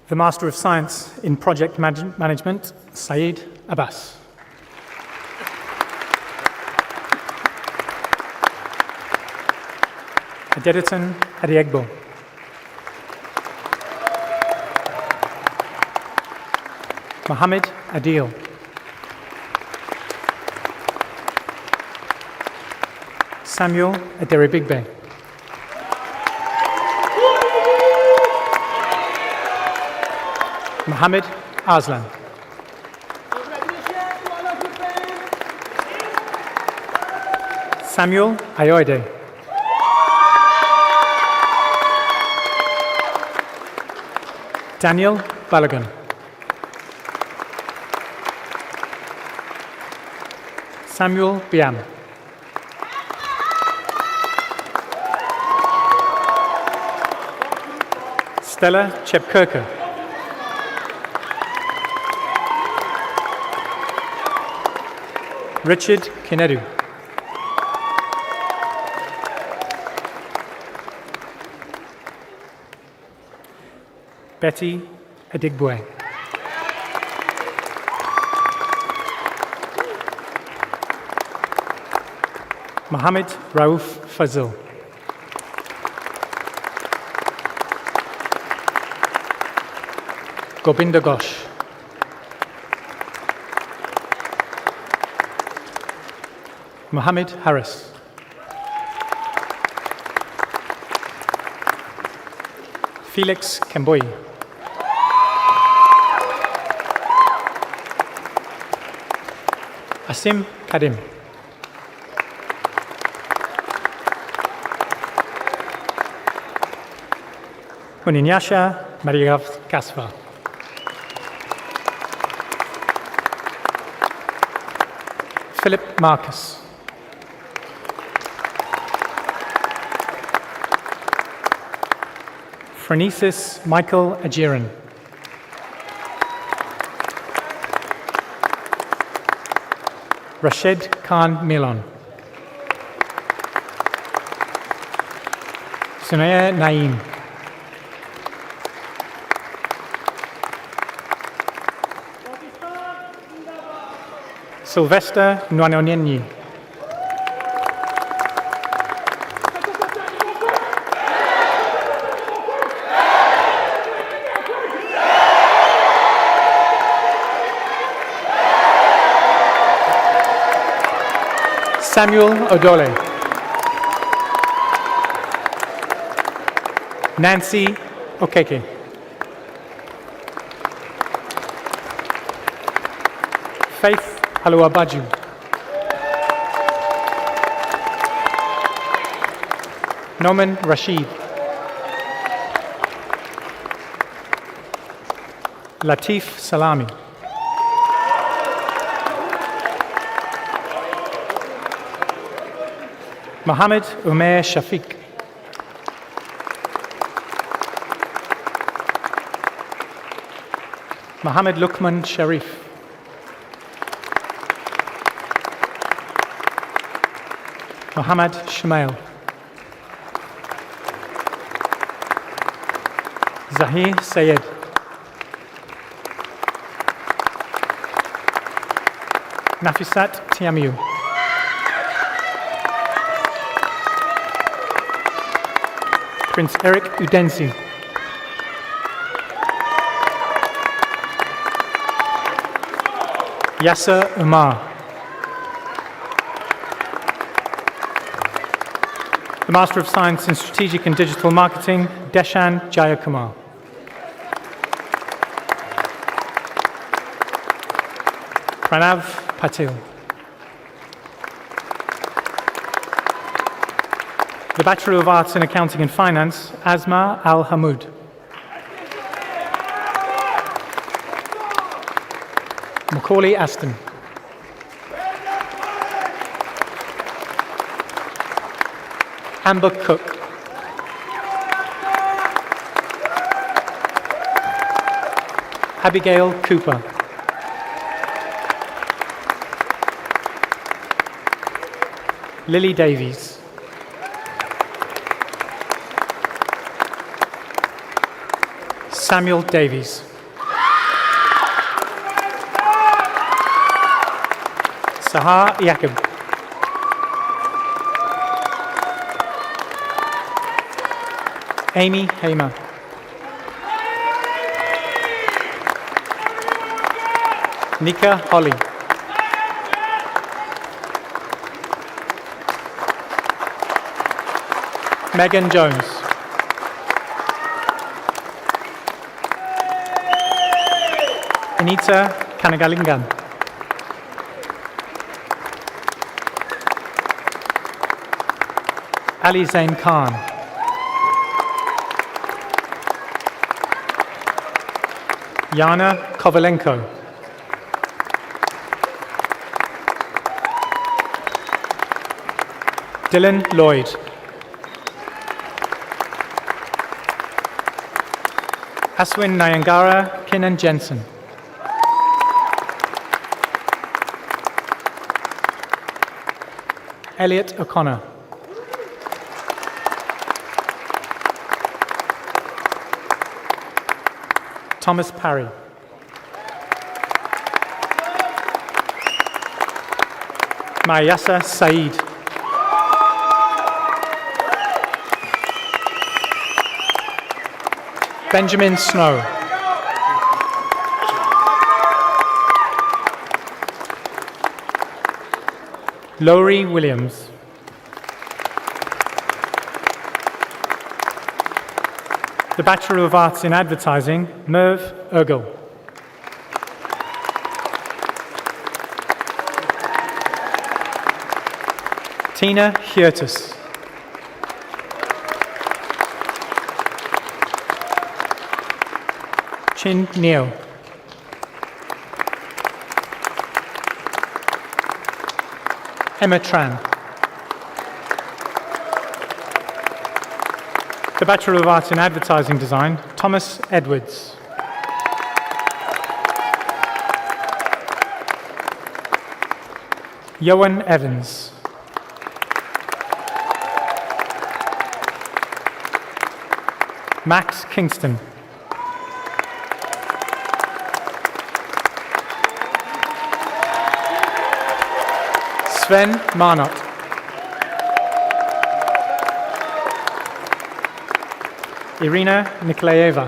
The Master of Science in Project Management, Saeed Abbas. Adedeton Adiegbo. Mohammed Adil. Samuel Aderibigbe. Mohammed Aslan. Samuel Ayoide. Daniel Balogun. Samuel Biam. Stella Chepkirker. Richard Kinedu. Betty Adigbwe. Mohammed Rauf Fazil. Gobinder Ghosh. Mohammed Harris. Felix Kemboi. Asim Kadim. Uninyasha Mariav Kasva. Philip Marcus. Phronesis Michael Ajiran. Rashid Khan Milon. Sunaya Naeem. Sylvester Nwanonyenyi. Samuel Odole. Nancy Okeke. Faith Aluabaju. Noman Rashid. Latif Salami. Mohammed Umair Shafiq. Mohammed Lukman Sharif. Mohammed Shmail. Zahir Sayed. Nafisat Tiamiu. Prince Eric Udensi. Yasser Umar. The Master of Science in Strategic and Digital Marketing, Deshan Jayakumar. Pranav Patil. The Bachelor of Arts in Accounting and Finance, Asma Al-Hamoud. Macaulay Aston. Amber Cook. Abigail Cooper. Lily Davies. Samuel Davies. Sahar Yaqub. Amy Hamer. Nika Holly. Megan Jones. Anita Kanagalingan. Ali Zain Khan. Yana Kovalenko. Dylan Lloyd. Aswin Nayangara Kinnan Jensen. Elliot O'Connor. Thomas Parry. Mayasa Saeed. Benjamin Snow. Laurie Williams. The Bachelor of Arts in Advertising, Merv Ergel. Tina Hiertus. Chin Neo. Emma Tran. The Bachelor of Arts in Advertising Design, Thomas Edwards. Yoan Evans. Max Kingston. Sven Marnott. Irina Nikolaeva.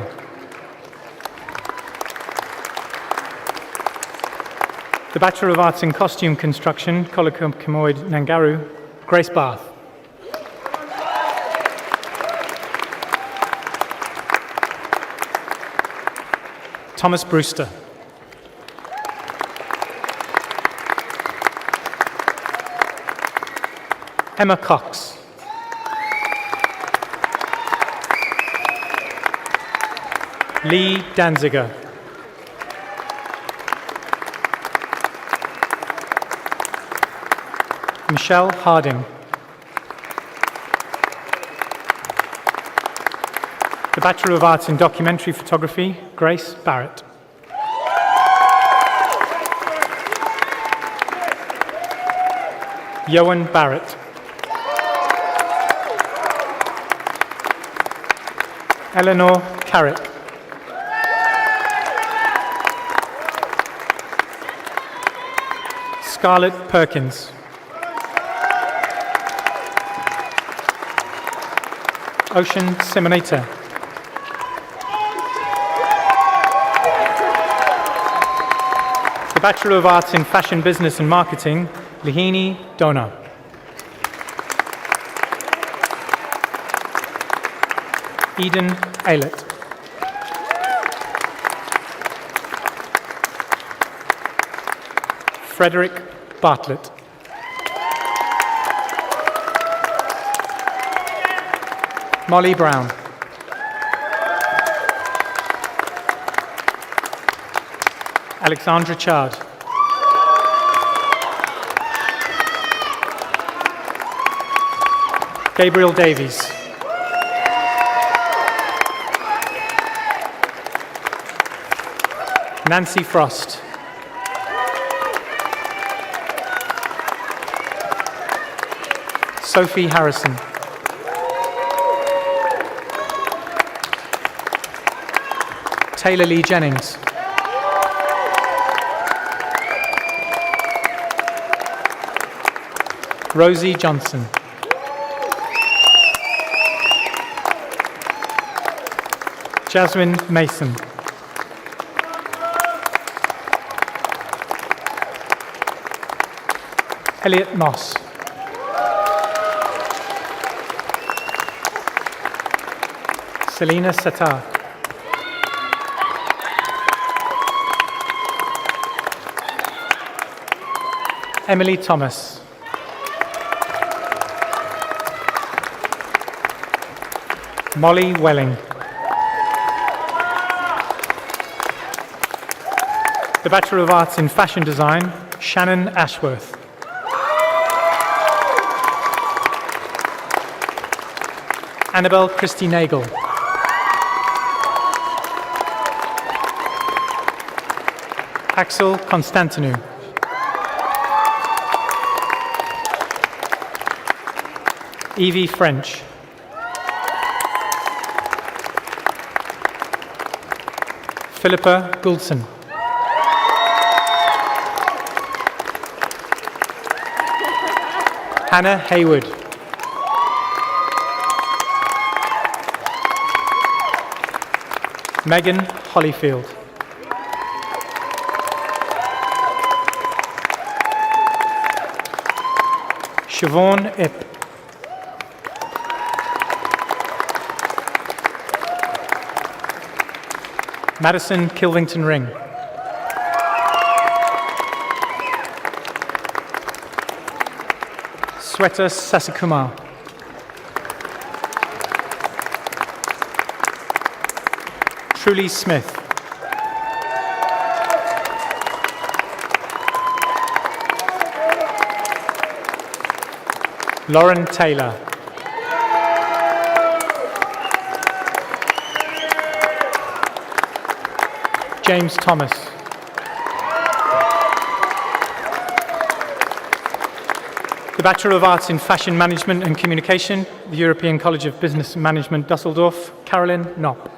The Bachelor of Arts in Costume Construction, Kolokomoid Nangaru, Grace Barth. Thomas Brewster. Emma Cox. Lee Danziger. Michelle Harding. The Bachelor of Arts in Documentary Photography, Grace Barrett. Yoan Barrett. Eleanor Carrick. Scarlett Perkins. Ocean Simonita. The Bachelor of Arts in Fashion Business and Marketing, Lihini Dona. Eden Aylett. Frederick Bartlett. Molly Brown. Alexandra Chard. Gabriel Davies. Nancy Frost. Sophie Harrison. Taylor Lee Jennings. Rosie Johnson. Jasmine Mason. Elliot Moss. Selena Satar. Emily Thomas. Molly Welling. The Bachelor of Arts in Fashion Design, Shannon Ashworth. Annabelle Christie Nagel. Axel Constantinou. Evie French. Philippa Goulson. Hannah Haywood. Megan Hollyfield. Siobhan Ip. Madison Kilvington Ring. Sweta Sasikumar. Truly Smith. Lauren Taylor. James Thomas. The Bachelor of Arts in Fashion Management and Communication, the European College of Business Management, Dusseldorf, Carolyn Knopp.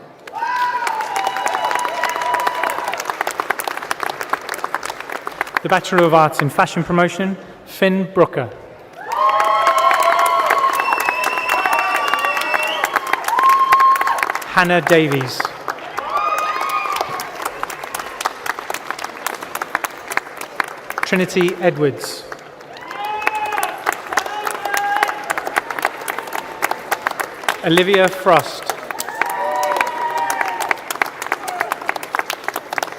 The Bachelor of Arts in Fashion Promotion, Finn Brooker. Hannah Davies. Trinity Edwards. Olivia Frost.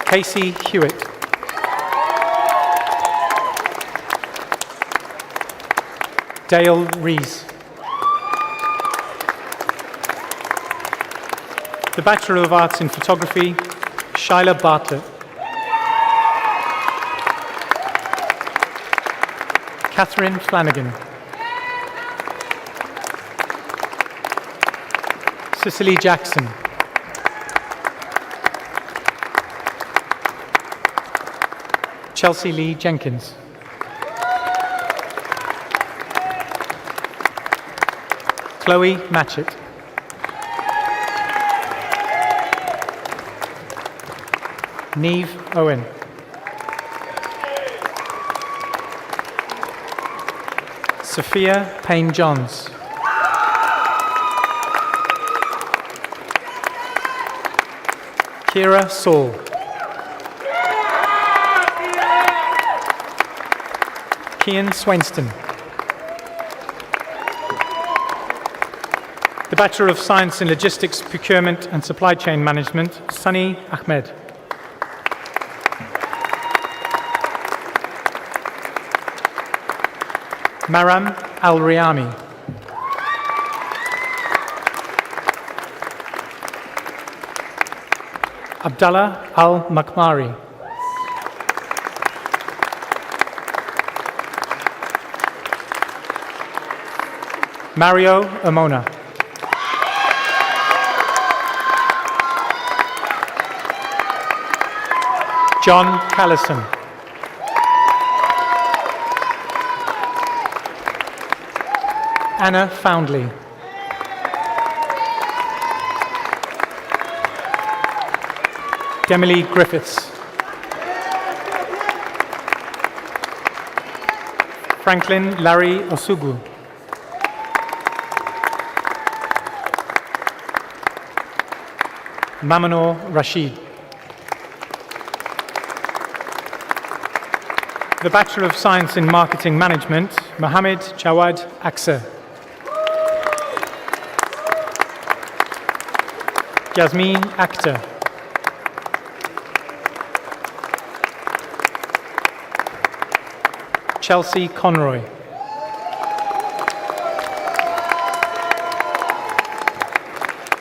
Casey Hewitt. Dale Rees. The Bachelor of Arts in Photography, Shyla Bartlett. Catherine Flanagan. Cicely Jackson. Chelsea Lee Jenkins. Chloe Matchett. Neve Owen. Sophia Payne-Johns. Kira Saul. Kian Swainston. The Bachelor of Science in Logistics, Procurement and Supply Chain Management, Sunny Ahmed. Maram Al-Riyami. Abdallah Al-Makmari. Mario Amona. John Callison. Anna Foundley. Demily Griffiths. Franklin Larry Osugu. Mamanor Rashid. The Bachelor of Science in Marketing Management, Mohammed Jawad Aksar. Yasmin Akhtar. Chelsea Conroy.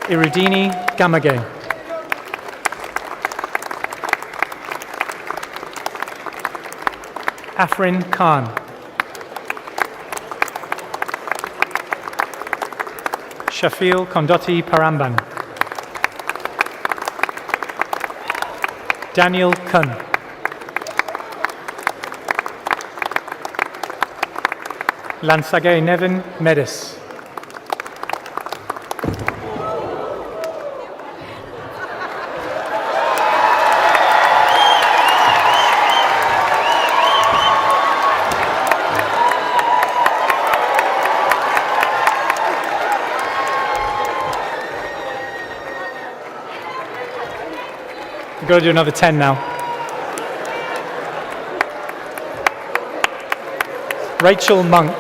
Iridini Gamage. Afrin Khan. Shafil Kondoti Paramban. Daniel Kun. Lansage Nevin Medis. We've got to do another 10 now. Rachel Monk.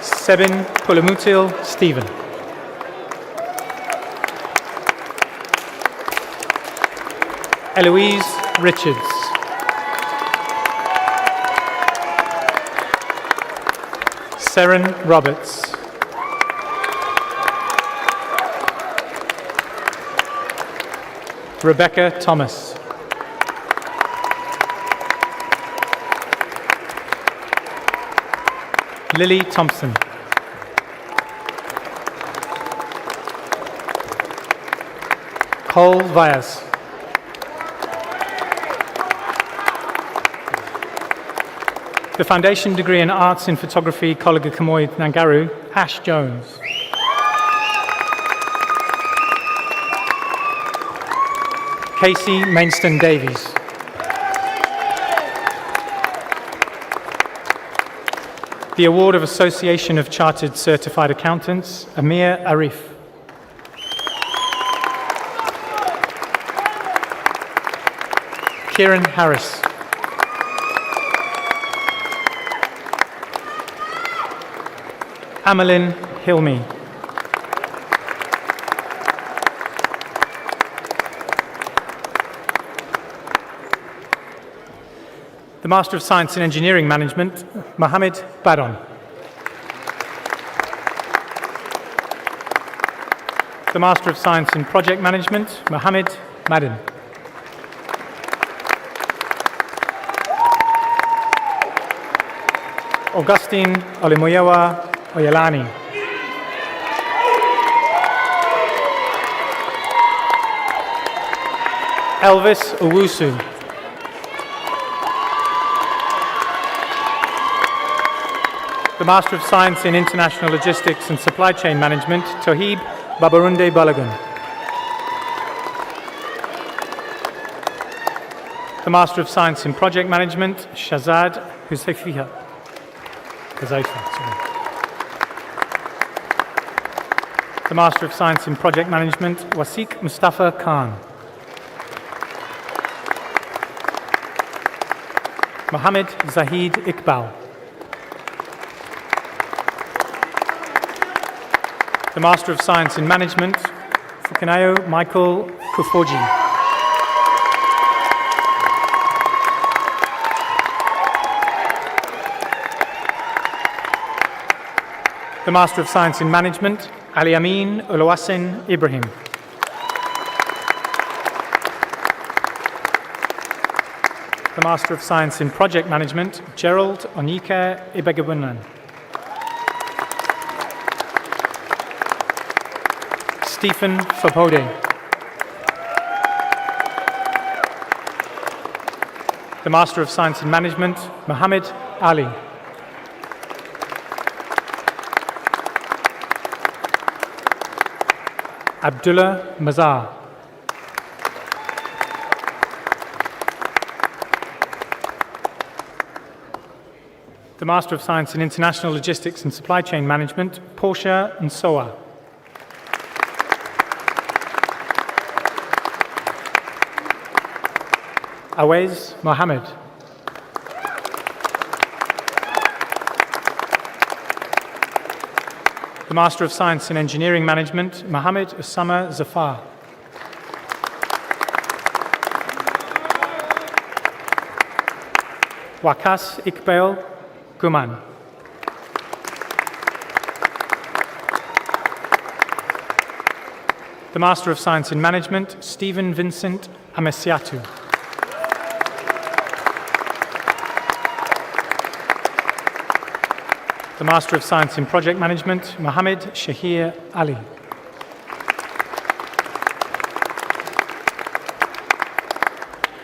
Sebin Pulamutil Stephen. Eloise Richards. Seren Roberts. Rebecca Thomas. Lily Thompson. Cole Vyas. The Foundation Degree in Arts in Photography, Colega Camoy Nangaru, Ash Jones. Casey Mainston Davies. The Award of Association of Chartered Certified Accountants, Amir Arif. Kieran Harris. Amelin Hilmi. The Master of Science in Engineering Management, Mohammed Badon. The Master of Science in Project Management, Mohammed Madden. Augustine Olemoyewa Oyelani. Elvis Owusu. The Master of Science in International Logistics and Supply Chain Management, Tohib Babarunde Balagun. The Master of Science in Project Management, Shazad Huzaifa. The Master of Science in Project Management, Wasik Mustafa Khan. Mohammed Zahid Iqbal. The Master of Science in Management, Fukinayo Michael Kufoji. The Master of Science in Management, Ali Amin Oluwasin Ibrahim. The Master of Science in Project Management, Gerald Onyeka Ibegabunan. Stephen Fabode. The Master of Science in Management, Mohammed Ali. Abdullah Mazar. The Master of Science in International Logistics and Supply Chain Management, Portia Nsoa. Awais Mohammed. The Master of Science in Engineering Management, Mohammed Usama Zafar. Wakas Iqbal Guman. The Master of Science in Management, Stephen Vincent Amesiatu. The Master of Science in Project Management, Mohammed Shahir Ali.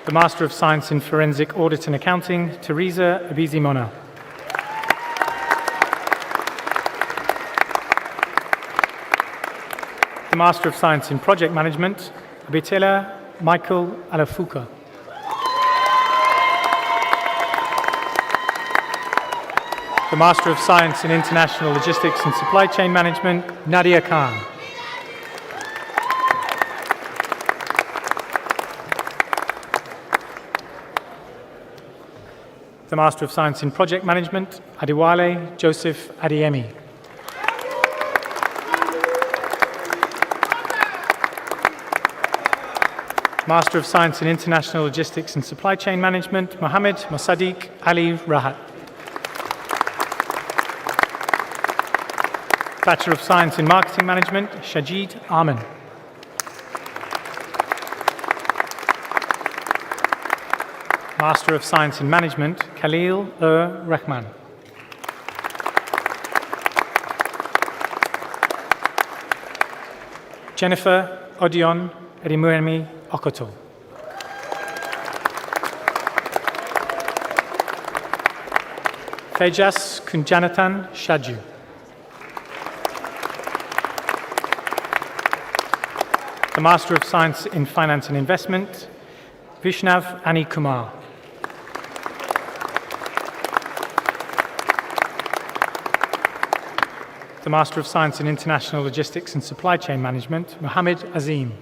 The Master of Science in Forensic Audit and Accounting, Teresa Abizimona. The Master of Science in Project Management, Abitela Michael Alafuka. The Master of Science in International Logistics and Supply Chain Management, Nadia Khan. The Master of Science in Project Management, Adiwale Joseph Adiemi. Master of Science in International Logistics and Supply Chain Management, Mohammed Mosaddiq Ali Rahat. Bachelor of Science in Marketing Management, Shajid Aman. Master of Science in Management, Khalil Rahman. Jennifer Odion Erimuemi Okoto. Fejas Kunjanathan Shaju. The Master of Science in Finance and Investment, Vishnav Ani Kumar. The Master of Science in International Logistics and Supply Chain Management, Mohammed Azim.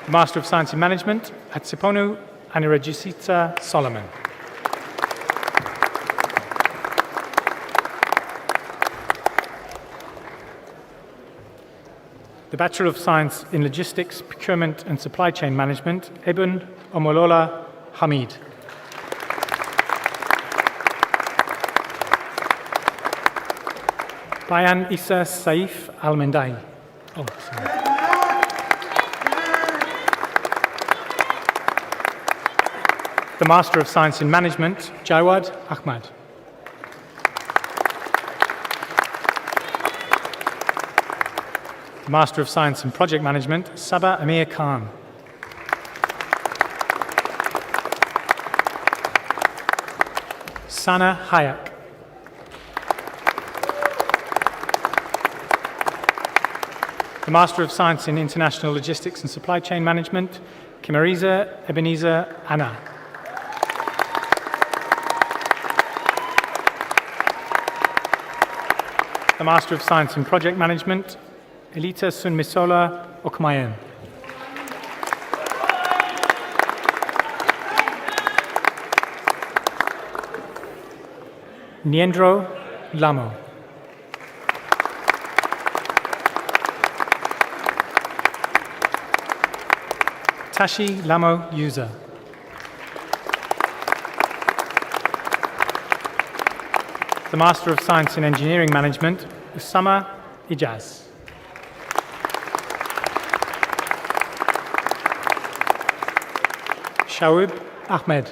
The Master of Science in Management, Atsiponu Anirajisita Solomon. The Bachelor of Science in Logistics, Procurement and Supply Chain Management, Ibn Omolola Hamid. Bayan Issa Saif Al-Mendai. The Master of Science in Management, Jawad Ahmad. The Master of Science in Project Management, Saba Amir Khan. Sana Hayak. The Master of Science in International Logistics and Supply Chain Management, Kimariza Ebenezer Anna. The Master of Science in Project Management, Elita Sunmisola Okmayen. Niendro Lamo. Tashi Lamo User. The Master of Science in Engineering Management, Usama Ijaz. Shawib Ahmed.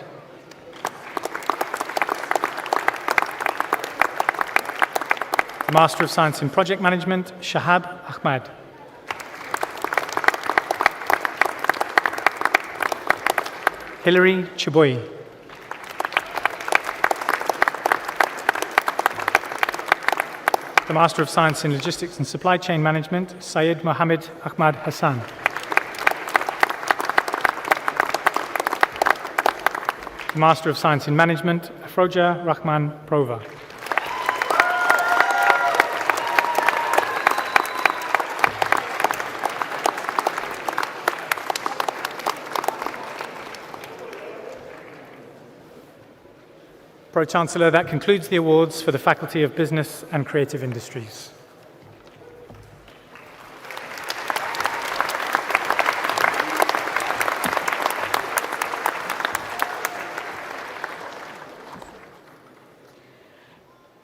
The Master of Science in Project Management, Shahab Ahmad. Hilary Chiboy. The Master of Science in Logistics and Supply Chain Management, Syed Mohammed Ahmad Hassan. The Master of Science in Management, Afroja Rahman Prova. Pro-Chancellor, that concludes the awards for the Faculty of Business and Creative Industries.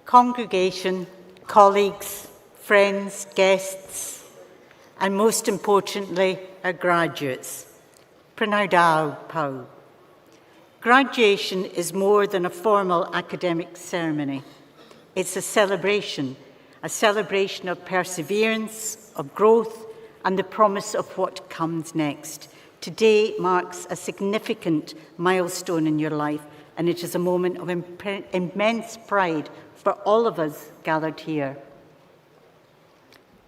Congregation, colleagues, friends, guests, and most importantly, our graduates. Prynhawn Pawb. Graduation is more than a formal academic ceremony. It's a celebration of perseverance, of growth, and the promise of what comes next. Today marks a significant milestone in your life, and it is a moment of immense pride for all of us gathered here.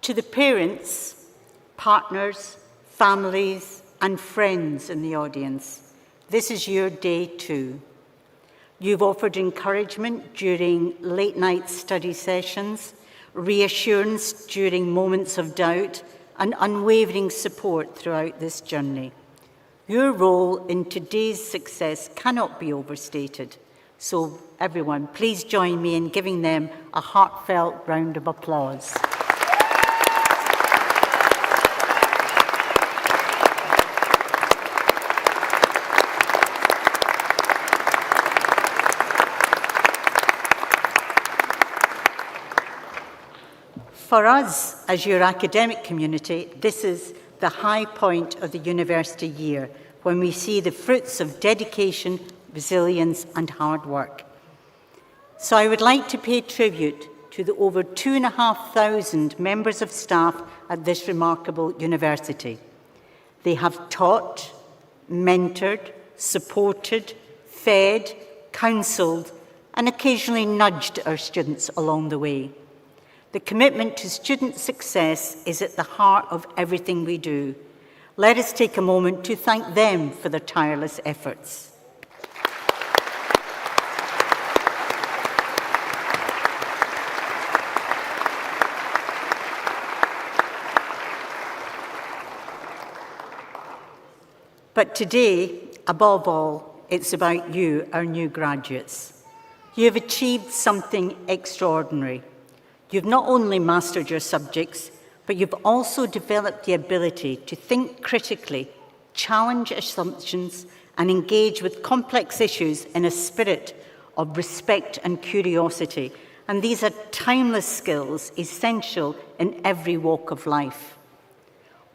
To the parents, partners, families, and friends in the audience, this is your day too. You've offered encouragement during late-night study sessions, reassurance during moments of doubt, and unwavering support throughout this journey. Your role in today's success cannot be overstated. So everyone, please join me in giving them a heartfelt round of applause. For us, as your academic community, this is the high point of the university year, when we see the fruits of dedication, resilience, and hard work. So I would like to pay tribute to the over 2,500 members of staff at this remarkable university. They have taught, mentored, supported, fed, counselled, and occasionally nudged our students along the way. The commitment to student success is at the heart of everything we do. Let us take a moment to thank them for their tireless efforts. But today, above all, it's about you, our new graduates. You have achieved something extraordinary. You've not only mastered your subjects, but you've also developed the ability to think critically, challenge assumptions, and engage with complex issues in a spirit of respect and curiosity. And these are timeless skills essential in every walk of life.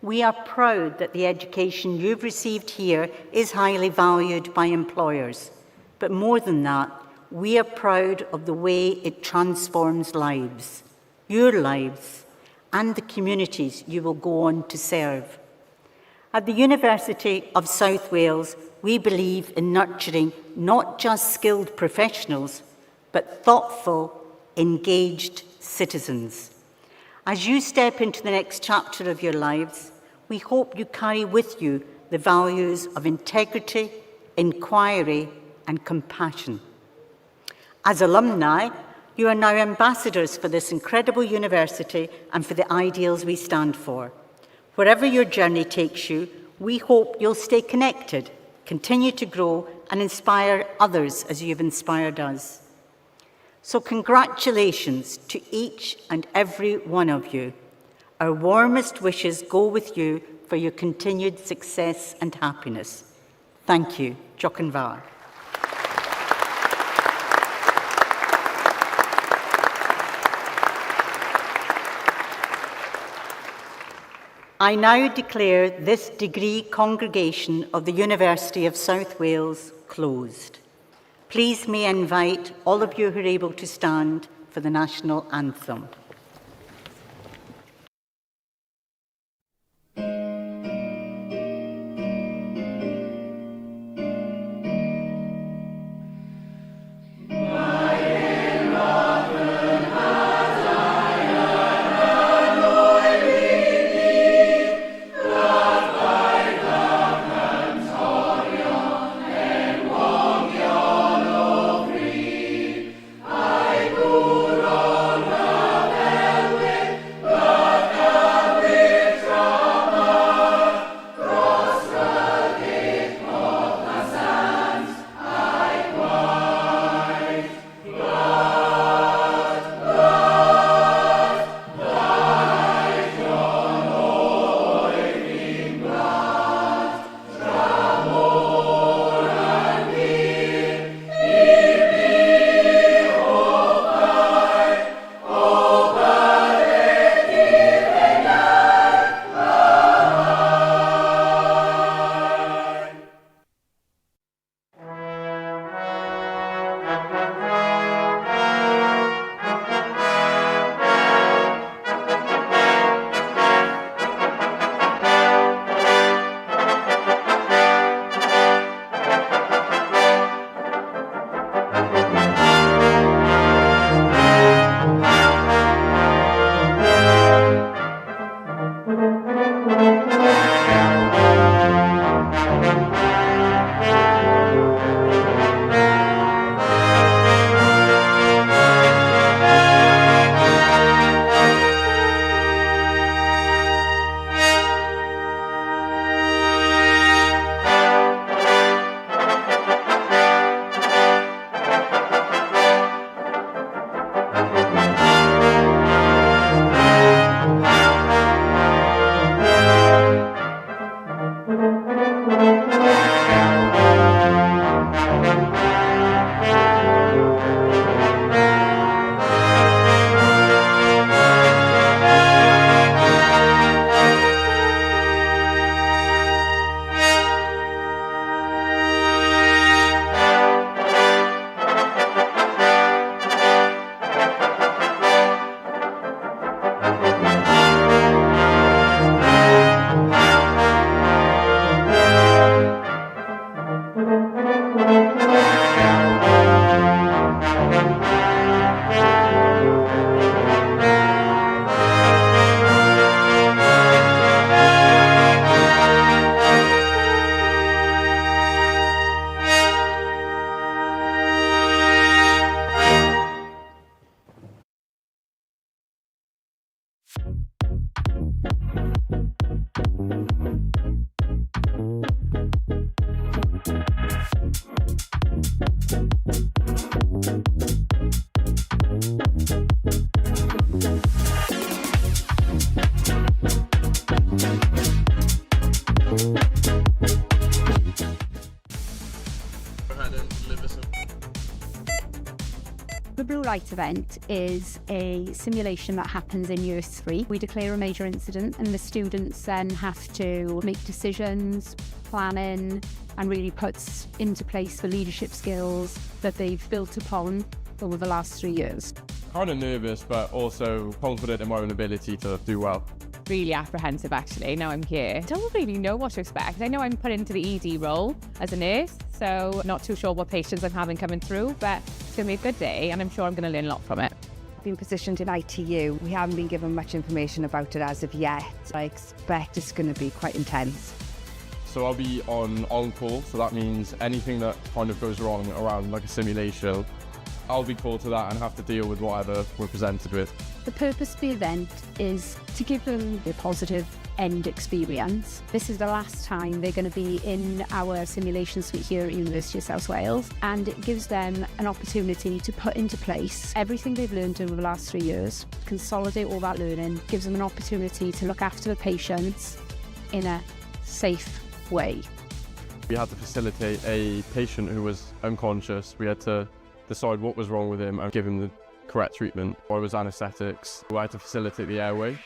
We are proud that the education you've received here is highly valued by employers. But more than that, we are proud of the way it transforms lives, your lives, and the communities you will go on to serve. At the University of South Wales, we believe in nurturing not just skilled professionals, but thoughtful, engaged citizens. As you step into the next chapter of your lives, we hope you carry with you the values of integrity, inquiry, and compassion. As alumni, you are now ambassadors for this incredible university and for the ideals we stand for. Wherever your journey takes you, we hope you'll stay connected, continue to grow, and inspire others as you've inspired us. So congratulations to each and every one of you. Our warmest wishes go with you for your continued success and happiness. Thank you. Diolch yn fawr. I now declare this degree congregation of the University of South Wales closed. Please may I invite all of you who are able to stand for the national anthem. The Blue Light event is a simulation that happens in year 3. We declare a major incident and the students then have to make decisions, planning, and really puts into place the leadership skills that they've built upon over the last 3 years. Kind of nervous, but also confident in my own ability to do well. Really apprehensive actually, now I'm here. Don't really know what to expect. I know I'm put into the ED role as a nurse, so not too sure what patients I'm having coming through, but it's going to be a good day and I'm sure I'm going to learn a lot from it. Been positioned in ITU. We haven't been given much information about it as of yet. I expect it's going to be quite intense. So I'll be on call, so that means anything that kind of goes wrong around like a simulation, I'll be called to that and have to deal with whatever we're presented with. The purpose of the event is to give them a positive end experience. This is the last time they're going to be in our simulation suite here at University of South Wales, and it gives them an opportunity to put into place everything they've learned over the last 3 years, consolidate all that learning, gives them an opportunity to look after the patients in a safe way. We had to facilitate a patient who was unconscious. We had to decide what was wrong with him and give him the correct treatment. I was anaesthetics. I had to facilitate the airway,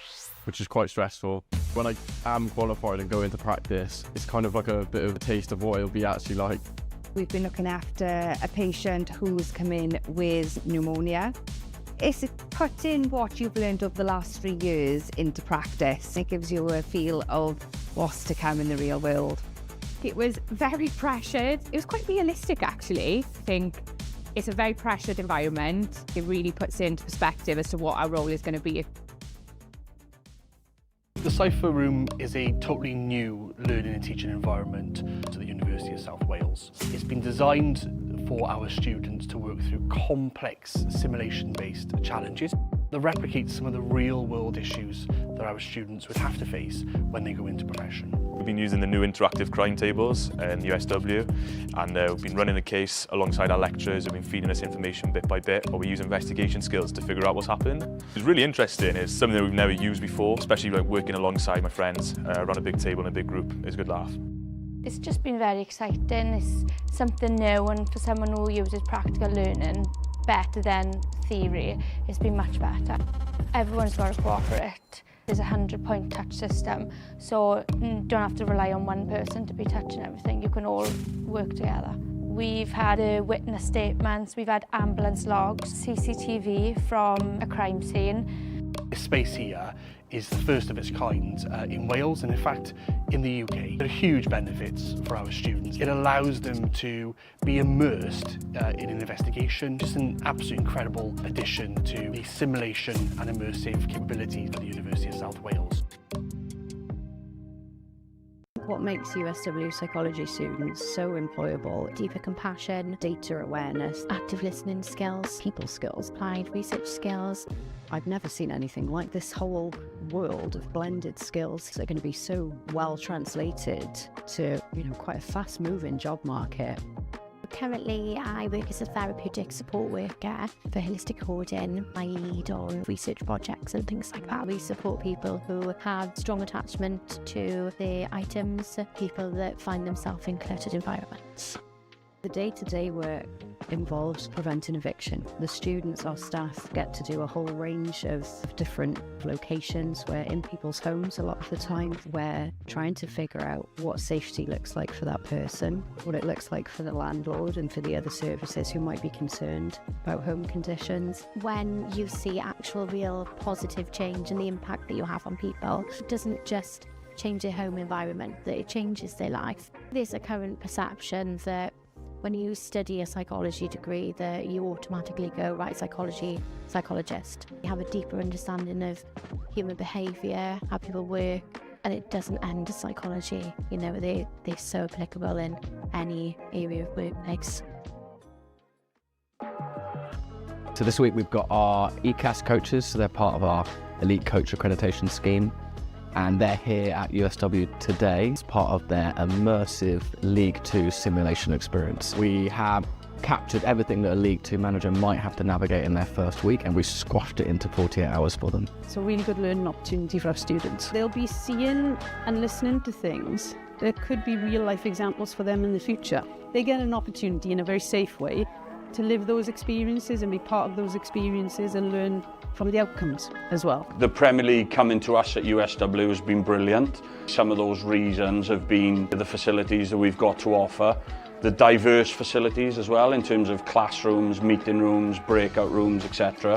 which is quite stressful. When I am qualified and go into practice, it's kind of like a bit of a taste of what it'll be actually like. We've been looking after a patient who's come in with pneumonia. It's putting what you've learned over the last 3 years into practice. It gives you a feel of what's to come in the real world. It was very pressured. It was quite realistic actually. I think it's a very pressured environment. It really puts into perspective as to what our role is going to be. The Cipher room is a totally new learning and teaching environment to the University of South Wales. It's been designed for our students to work through complex simulation-based challenges that replicate some of the real-world issues that our students would have to face when they go into profession. We've been using the new interactive crime tables in USW, and we've been running the case alongside our lecturers who've been feeding us information bit by bit, or we use investigation skills to figure out what's happened. It's really interesting. It's something that we've never used before, especially like working alongside my friends around a big table in a big group. It's a good laugh. It's just been very exciting. It's something new, and for someone who uses practical learning better than theory, it's been much better. Everyone's got to cooperate. There's a 100-point touch system, so you don't have to rely on one person to be touching everything. You can all work together. We've had witness statements, we've had ambulance logs, CCTV from a crime scene. This space here is the first of its kind in Wales, and in fact in the UK. There are huge benefits for our students. It allows them to be immersed in an investigation. Just an absolutely incredible addition to the simulation and immersive capabilities of the University of South Wales. What makes USW psychology students so employable? Deeper compassion, data awareness, active listening skills, people skills, applied research skills. I've never seen anything like this. Whole world of blended skills that are going to be so well translated to, quite a fast-moving job market. Currently, I work as a therapeutic support worker for holistic coding. I lead on research projects and things like that. We support people who have strong attachment to their items, people that find themselves in cluttered environments. The day-to-day work involves preventing eviction. The students or staff get to do a whole range of different locations. We're in people's homes a lot of the time. We're trying to figure out what safety looks like for that person, what it looks like for the landlord and for the other services who might be concerned about home conditions. When you see actual real positive change and the impact that you have on people, it doesn't just change their home environment, that it changes their life. There's a current perception that when you study a psychology degree that you automatically go, right, psychologist. You have a deeper understanding of human behaviour, how people work, and it doesn't end at psychology. You know, they're so applicable in any area of workplace. So this week we've got our ECAS coaches, so they're part of our Elite Coach Accreditation Scheme. And they're here at USW today as part of their immersive League 2 simulation experience. We have captured everything that a League 2 manager might have to navigate in their first week, and we squashed it into 48 hours for them. It's a really good learning opportunity for our students. They'll be seeing and listening to things that could be real life examples for them in the future. They get an opportunity in a very safe way to live those experiences and be part of those experiences and learn from the outcomes as well. The Premier League coming to us at USW has been brilliant. Some of those reasons have been the facilities that we've got to offer, the diverse facilities as well in terms of classrooms, meeting rooms, breakout rooms, etc.